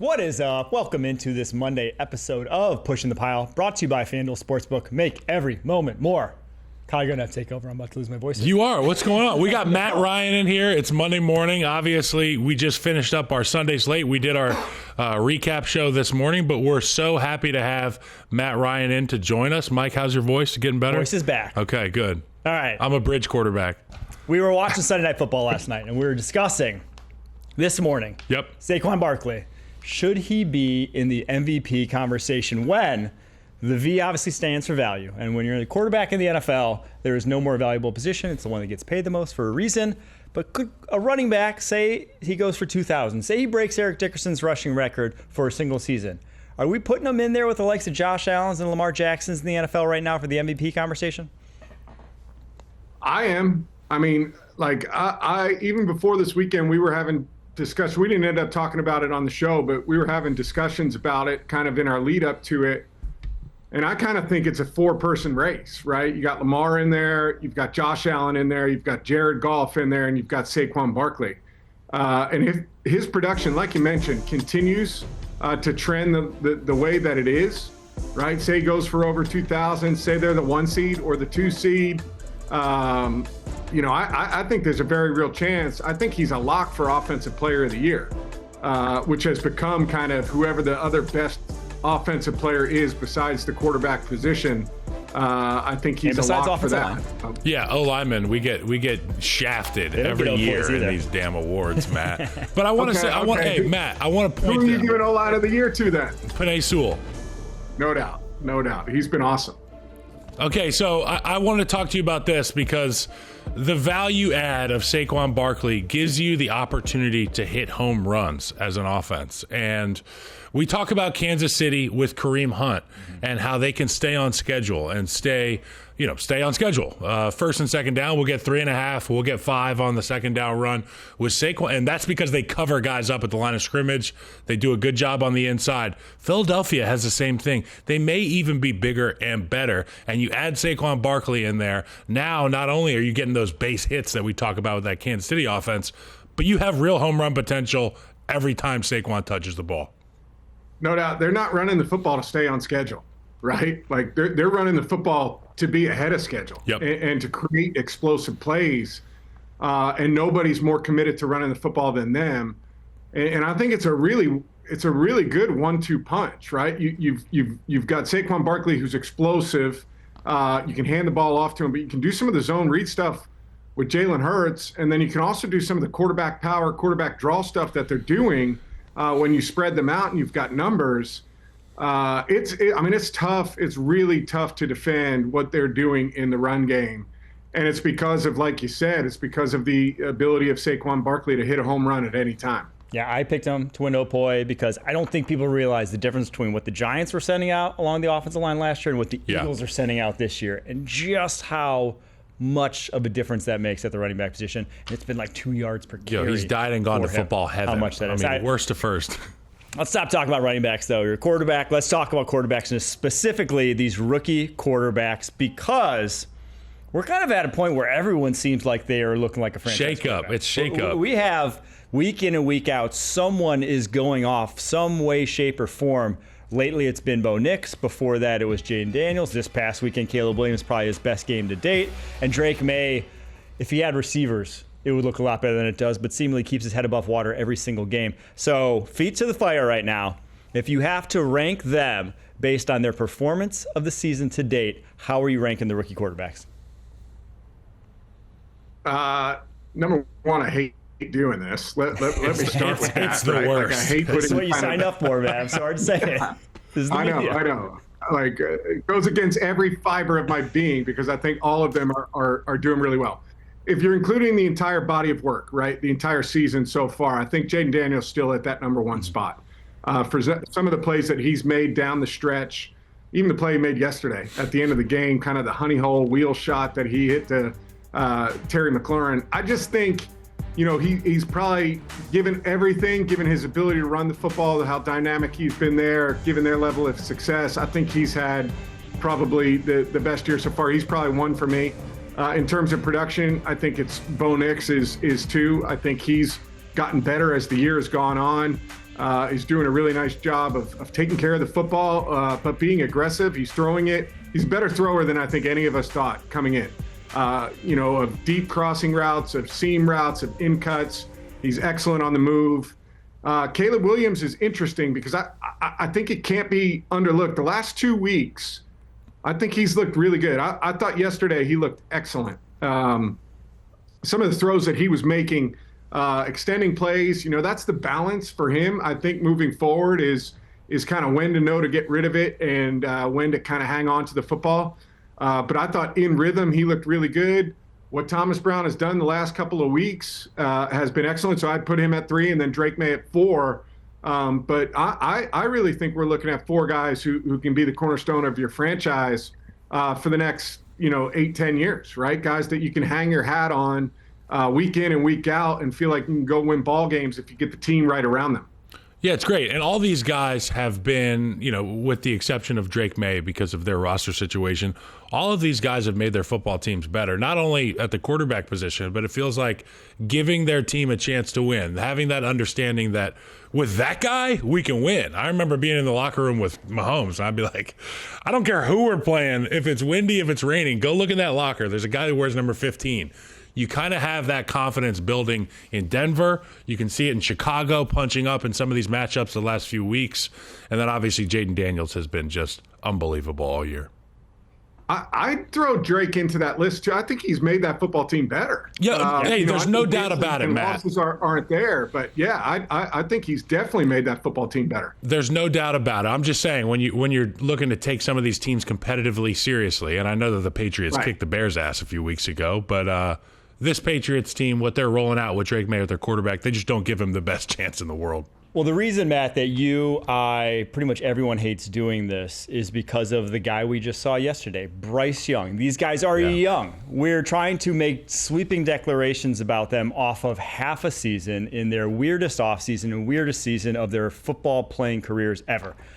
What is up? Welcome into this Monday episode of Pushing the Pile, brought to you by FanDuel Sportsbook. Make every moment more. Kyle, you're going to take over. I'm about to lose my voice. You are. What's going on? We got Matt Ryan in here. It's Monday morning. Obviously, we just finished up our Sunday slate. We did our recap show this morning, but we're so happy to have Matt Ryan in to join us. Mike, how's your voice? Getting better? Voice is back. Okay, good. All right. I'm a bridge quarterback. We were watching Sunday Night Football last night, and we were discussing this morning. Yep. Saquon Barkley. Should he be in the MVP conversation when the V obviously stands for value? And when you're the quarterback in the NFL, there is no more valuable position. It's the one that gets paid the most for a reason. But could a running back, say he goes for 2,000, say he breaks Eric Dickerson's rushing record for a single season, are we putting him in there with the likes of Josh Allen's and Lamar Jackson's in the NFL right now for the MVP conversation? I am. I mean, like, I even before this weekend, we were having discussion. We didn't end up talking about it on the show, but we were having discussions about it kind of in our lead up to it. And I kind of think it's a four-person race, right? You got Lamar in there, you've got Josh Allen in there, you've got Jared Goff in there, and you've got Saquon Barkley. And if his production, like you mentioned, continues to trend the way that it is, right? Say he goes for over 2,000, say they're the 1 seed or the 2 seed. I think there's a very real chance. I think he's a lock for Offensive Player of the Year, which has become kind of whoever the other best offensive player is besides the quarterback position. I think he's a lock for that. Yeah, O-lineman, we get shafted every year in these damn awards, Matt. But I want to hey, Matt, I want to point Who are you giving O-line of the year to then? Penei Sewell. No doubt. He's been awesome. Okay, so I want to talk to you about this because the value add of Saquon Barkley gives you the opportunity to hit home runs as an offense. And we talk about Kansas City with Kareem Hunt and how they can stay on schedule and stay on schedule. First and second down, we'll get 3.5. We'll get 5 on the second down run with Saquon. And that's because they cover guys up at the line of scrimmage. They do a good job on the inside. Philadelphia has the same thing. They may even be bigger and better. And you add Saquon Barkley in there. Now, not only are you getting those base hits that we talk about with that Kansas City offense, but you have real home run potential every time Saquon touches the ball. No doubt. They're not running the football to stay on schedule, right? Like they're running the football to be ahead of schedule and to create explosive plays. And nobody's more committed to running the football than them. And I think it's a really good 1-2 punch, right? You've got Saquon Barkley, who's explosive. You can hand the ball off to him, but you can do some of the zone read stuff with Jalen Hurts. And then you can also do some of the quarterback power, quarterback draw stuff that they're doing when you spread them out and you've got numbers. It's tough. It's really tough to defend what they're doing in the run game. And it's because of, like you said, it's because of the ability of Saquon Barkley to hit a home run at any time. Yeah, I picked him to win Opoi because I don't think people realize the difference between what the Giants were sending out along the offensive line last year and what the Eagles are sending out this year, and just how much of a difference that makes at the running back position. And it's been like 2 yards per carry. He's died and gone to football heaven. How much that is. Worst to first. Let's stop talking about running backs, though. You're a quarterback. Let's talk about quarterbacks, and specifically these rookie quarterbacks, because we're kind of at a point where everyone seems like they are looking like a franchise shake-up. It's shake-up. We have, week in and week out, someone is going off some way, shape, or form. Lately, it's been Bo Nix. Before that, it was Jayden Daniels. This past weekend, Caleb Williams, probably his best game to date. And Drake Maye, if he had receivers, it would look a lot better than it does, but seemingly keeps his head above water every single game. So, feet to the fire right now. If you have to rank them based on their performance of the season to date, how are you ranking the rookie quarterbacks? Number one, I hate doing this. Let me start with that. It's the worst. Like, I hate That's what you signed up for, man. I'm sorry to say it. This is the media. I know. Like, it goes against every fiber of my being because I think all of them are doing really well. If you're including the entire body of work, right, the entire season so far, I think Jayden Daniels still at that number one spot. For some of the plays that he's made down the stretch, even the play he made yesterday at the end of the game, kind of the honey hole wheel shot that he hit to Terry McLaurin. I just think, he's probably given everything, given his ability to run the football, how dynamic he's been there, given their level of success. I think he's had probably the best year so far. He's probably one for me. In terms of production, I think it's Bo Nix is two. I think he's gotten better as the year has gone on. is doing a really nice job of taking care of the football, but being aggressive. He's throwing it. He's a better thrower than I think any of us thought coming in. Of deep crossing routes, of seam routes, of in cuts. He's excellent on the move. Caleb Williams is interesting because I think it can't be underlooked. The last 2 weeks, I think he's looked really good. I thought yesterday he looked excellent. Some of the throws that he was making, extending plays, that's the balance for him. I think moving forward is kind of when to know to get rid of it and when to kind of hang on to the football. But I thought in rhythm, he looked really good. What Thomas Brown has done the last couple of weeks has been excellent. So I'd put him at 3 and then Drake Maye at 4. But I really think we're looking at 4 guys who can be the cornerstone of your franchise for the next, 8-10 years, right? Guys that you can hang your hat on week in and week out and feel like you can go win ball games if you get the team right around them. Yeah, it's great. And all these guys have been, with the exception of Drake Maye because of their roster situation, all of these guys have made their football teams better, not only at the quarterback position, but it feels like giving their team a chance to win, having that understanding that with that guy, we can win. I remember being in the locker room with Mahomes, and I'd be like, I don't care who we're playing. If it's windy, if it's raining, go look in that locker. There's a guy who wears number 15. You kind of have that confidence building in Denver. You can see it in Chicago punching up in some of these matchups the last few weeks. And then obviously Jayden Daniels has been just unbelievable all year. I'd throw Drake into that list too. I think he's made that football team better. Yeah, there's no doubt about it, Matt. Losses aren't there, but yeah, I think he's definitely made that football team better. There's no doubt about it. I'm just saying when you're looking to take some of these teams competitively seriously, and I know that the Patriots kicked the Bears' ass a few weeks ago, but this Patriots team, what they're rolling out with Drake Maye at their quarterback, they just don't give him the best chance in the world. Well, the reason, Matt, that pretty much everyone hates doing this is because of the guy we just saw yesterday, Bryce Young. These guys are young. We're trying to make sweeping declarations about them off of half a season in their weirdest offseason and weirdest season of their football playing careers ever.